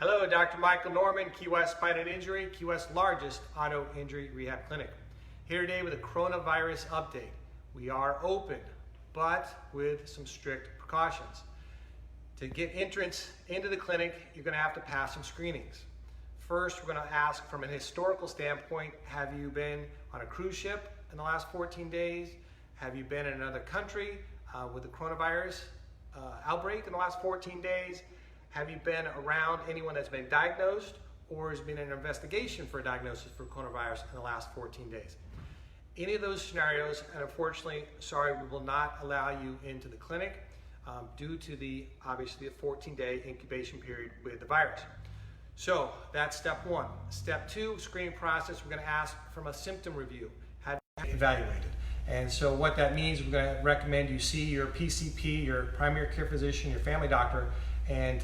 Hello, Dr. Michael Norman, Key West Spine and Injury, Key West's largest auto injury rehab clinic. Here today with a coronavirus update. We are open, but with some strict precautions. To get entrance into the clinic, you're going to have to pass some screenings. First, we're going to ask from an historical standpoint, have you been on a cruise ship in the last 14 days? Have you been in another country with the coronavirus outbreak in the last 14 days? Have you been around anyone that's been diagnosed or has been in an investigation for a diagnosis for coronavirus in the last 14 days? Any of those scenarios, and unfortunately, sorry, we will not allow you into the clinic due to obviously, a 14-day incubation period with the virus. So that's step one. Step two, screening process, we're going to ask from a symptom review. Have you been evaluated? And so what that means, we're going to recommend you see your PCP, your primary care physician, your family doctor, and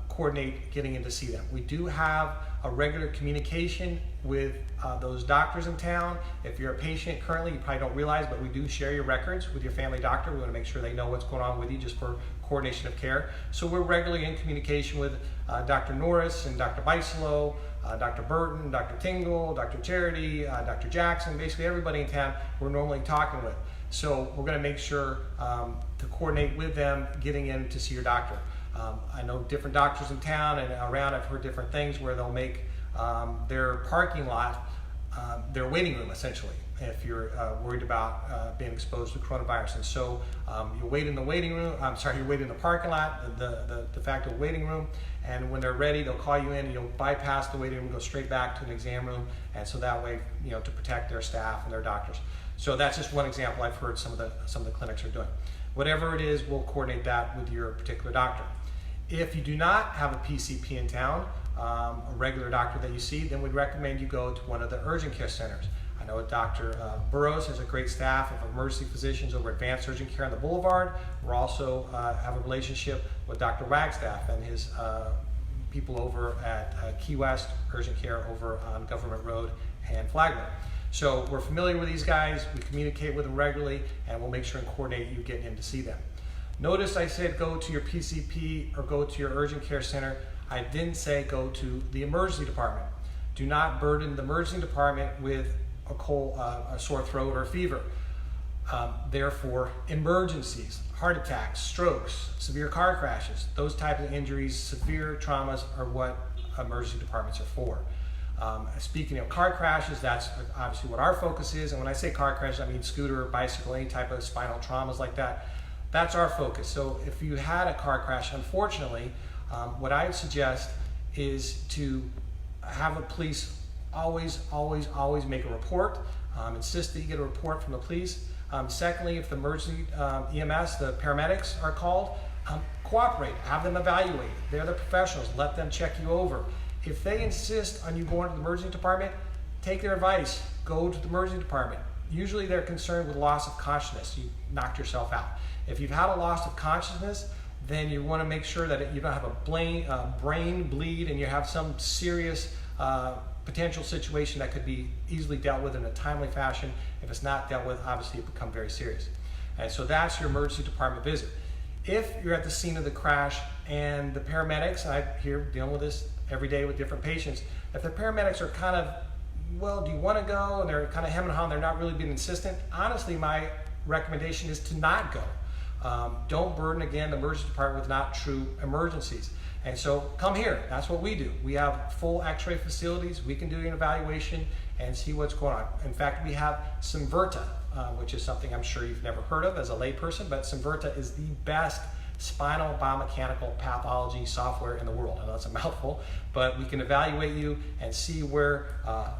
coordinate getting in to see them. We do have a regular communication with those doctors in town. If you're a patient currently, you probably don't realize, but we do share your records with your family doctor. We want to make sure they know what's going on with you just for coordination of care. So we're regularly in communication with Dr. Norris and Dr. Bisolo, Dr. Burton, Dr. Tingle, Dr. Charity, Dr. Jackson, basically everybody in town we're normally talking with. So we're going to make sure to coordinate with them getting in to see your doctor. I know different doctors in town and around, I've heard different things where they'll make their parking lot their waiting room, essentially, if you're worried about being exposed to coronavirus. And so you wait in the waiting room, you wait in the parking lot, the de facto waiting room, and when they're ready, they'll call you in and you'll bypass the waiting room, go straight back to an exam room, and so that way, to protect their staff and their doctors. So that's just one example I've heard some of the clinics are doing. Whatever it is, we'll coordinate that with your particular doctor. If you do not have a PCP in town, a regular doctor that you see, then we'd recommend you go to one of the urgent care centers. I know Dr. Burrows has a great staff of emergency physicians over Advanced Urgent Care on the Boulevard. We're also have a relationship with Dr. Wagstaff and his people over at Key West Urgent Care over on Government Road and Flagler. So we're familiar with these guys, we communicate with them regularly, and we'll make sure and coordinate you getting in to see them. Notice I said go to your PCP or go to your urgent care center. I didn't say go to the emergency department. Do not burden the emergency department with a cold, a sore throat, or a fever. Therefore, emergencies, heart attacks, strokes, severe car crashes, those types of injuries, severe traumas are what emergency departments are for. Speaking of car crashes, that's obviously what our focus is. And when I say car crashes, I mean scooter, bicycle, any type of spinal traumas like that. That's our focus. So if you had a car crash, unfortunately, what I would suggest is to have the police always make a report. Insist that you get a report from the police. Secondly, if the emergency EMS, the paramedics are called, cooperate, have them evaluate. They're the professionals, let them check you over. If they insist on you going to the emergency department, take their advice, go to the emergency department. Usually they're concerned with loss of consciousness. You knocked yourself out. If you've had a loss of consciousness, then you want to make sure that you don't have a brain bleed and you have some serious potential situation that could be easily dealt with in a timely fashion. If it's not dealt with, obviously it becomes very serious. And so that's your emergency department visit. If you're at the scene of the crash and the paramedics, and I'm here dealing with this every day with different patients, if the paramedics are kind of, well, do you want to go? And they're kind of hemming and hawing, they're not really being insistent. Honestly, my recommendation is to not go. Don't burden, again, the emergency department with not true emergencies. And so come here, that's what we do. We have full x-ray facilities, we can do an evaluation and see what's going on. In fact, we have Symverta, which is something I'm sure you've never heard of as a layperson, but Symverta is the best spinal biomechanical pathology software in the world. I know that's a mouthful, but we can evaluate you and see where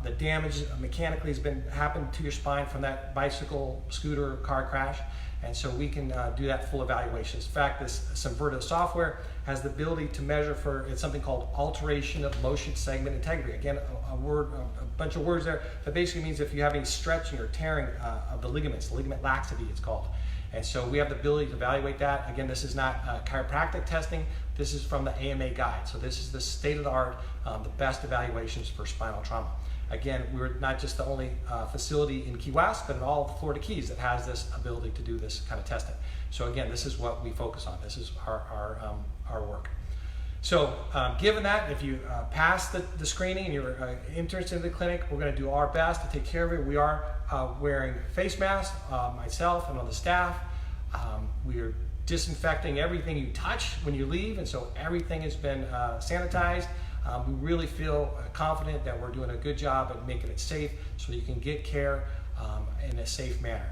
the damage mechanically has happened to your spine from that bicycle, scooter, car crash. And so we can do that full evaluation. In fact, this Symverta software has the ability to measure it's something called alteration of motion segment integrity. Again, a bunch of words there, that basically means if you have any stretching or tearing of the ligaments, ligament laxity it's called. And so we have the ability to evaluate that. Again, this is not chiropractic testing, this is from the AMA guide. So this is the state of the art, the best evaluations for spinal trauma. Again, we're not just the only facility in Key West, but in all of the Florida Keys that has this ability to do this kind of testing. So again, this is what we focus on. This is our work. So given that, if you pass the screening and you're interested in the clinic, we're going to do our best to take care of it. We are wearing face masks, myself and all the staff. We are disinfecting everything you touch when you leave, and so everything has been sanitized. We really feel confident that we're doing a good job at making it safe so you can get care in a safe manner.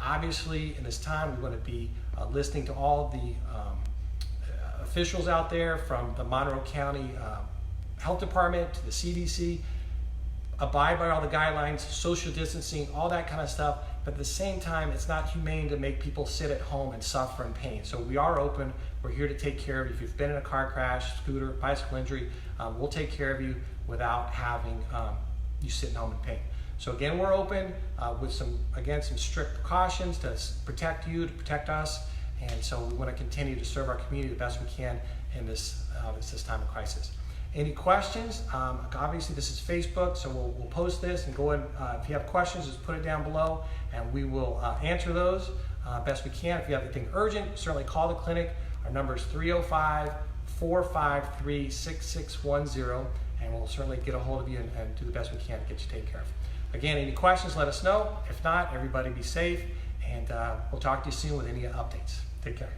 Obviously, in this time, we want to be listening to all the officials out there, from the Monroe County Health Department to the CDC. Abide by all the guidelines, social distancing, all that kind of stuff. But at the same time, it's not humane to make people sit at home and suffer in pain. So we are open. We're here to take care of you. If you've been in a car crash, scooter, bicycle injury, we'll take care of you without having you sitting home in pain. So again, we're open with some strict precautions to protect you, to protect us. And so we want to continue to serve our community the best we can in this time of crisis. Any questions? Obviously, this is Facebook, so we'll post this and go in. If you have questions, just put it down below, and we will answer those best we can. If you have anything urgent, certainly call the clinic. Our number is 305-453-6610, and we'll certainly get a hold of you and do the best we can to get you taken care of. Again, any questions, let us know. If not, everybody be safe, and we'll talk to you soon with any updates. Take care.